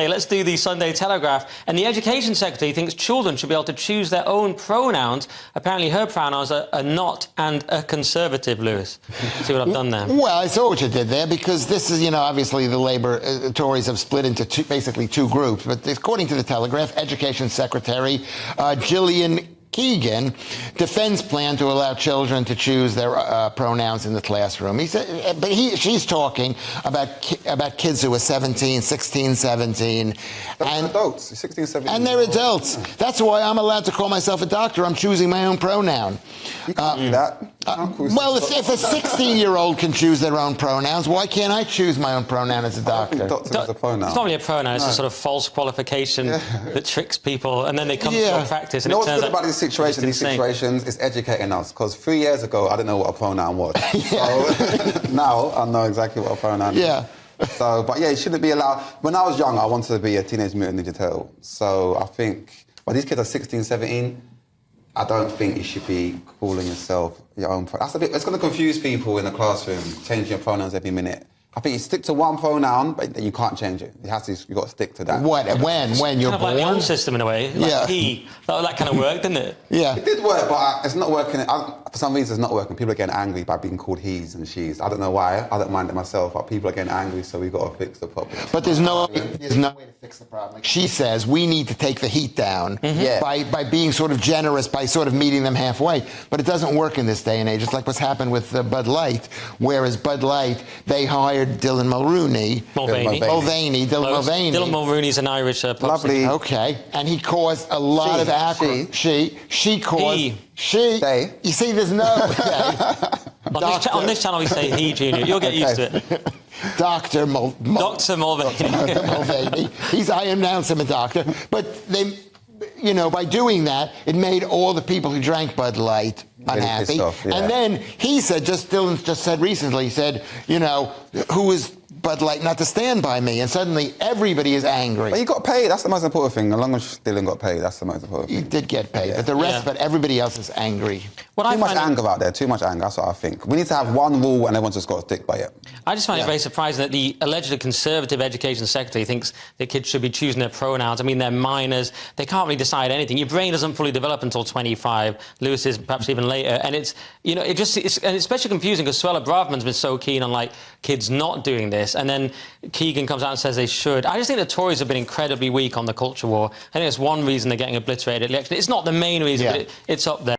Hey, let's do the Sunday Telegraph. And the Education Secretary thinks children should be able to choose their own pronouns. Apparently her pronouns are not and a conservative, Lewis. See what I've done there? Well, I saw what you did there, because this is, obviously the Labour Tories have split into basically two groups. But according to the Telegraph, Education Secretary Gillian Keegan defends plan to allow children to choose their pronouns in the classroom. He said, but she's talking about kids who are 17, 16, 17. And adults, 16, 17. And they're adults. Yeah. That's why I'm allowed to call myself a doctor. I'm choosing my own pronoun. You can't do that. Well, if a 16-year-old can choose their own pronouns, why can't I choose my own pronoun as a doctor? Doctor is a pronoun. It's not really a pronoun, it's a sort of false qualification that tricks people, and then they come to your practice and you know it turns what's good about these situations is educating us, because 3 years ago I didn't know what a pronoun was. So now I know exactly what a pronoun is. Yeah. So, but yeah, it shouldn't be allowed. When I was young, I wanted to be a Teenage Mutant Ninja Turtle. So I think, but these kids are 16, 17, I don't think you should be calling yourself your own pronoun. That's a bit, it's going to confuse people in the classroom, changing your pronouns every minute. I think you stick to one pronoun, but you can't change it. You've got to stick to that. What? When you're kind of born? like the old system in a way. Like he. That kind of worked, didn't it? Yeah. It did work, but it's not working. For some reason, it's not working. People are getting angry by being called he's and she's. I don't know why. I don't mind it myself, but people are getting angry, so we've got to fix the problem. But there's no way to fix the problem. Like she says, we need to take the heat down by being sort of generous, by sort of meeting them halfway. But it doesn't work in this day and age. It's like what's happened with Bud Light, whereas Bud Light, they hired Dylan Mulvaney. Dylan Mulvaney. Dylan Mulvaney's an Irish Lovely. Okay. And he caused a lot of acrimony. She caused... They. You see, there's no... On this channel we say he, Junior. You'll get used to it. Dr. Mulvaney. I announce him a doctor. But they... by doing that, it made all the people who drank Bud Light unhappy. Really pissed off, And then he said, Dylan just said recently, he said, who is Bud Light not to stand by me? And suddenly everybody is angry. But you got paid. That's the most important thing. As long as Dylan got paid, that's the most important thing. He did get paid, but the rest, but everybody else is angry. Too much anger out there. Too much anger. That's what I think. We need to have one rule and everyone's just got to stick by it. I just find it very surprising that the allegedly conservative education secretary thinks that kids should be choosing their pronouns. I mean, they're minors. They can't really decide anything. Your brain doesn't fully develop until 25. Lewis is perhaps even later. And it's, and it's especially confusing because Suella Braverman's been so keen on, kids not doing this. And then Keegan comes out and says they should. I just think the Tories have been incredibly weak on the culture war. I think it's one reason they're getting obliterated at the election. It's not the main reason, but it's up there.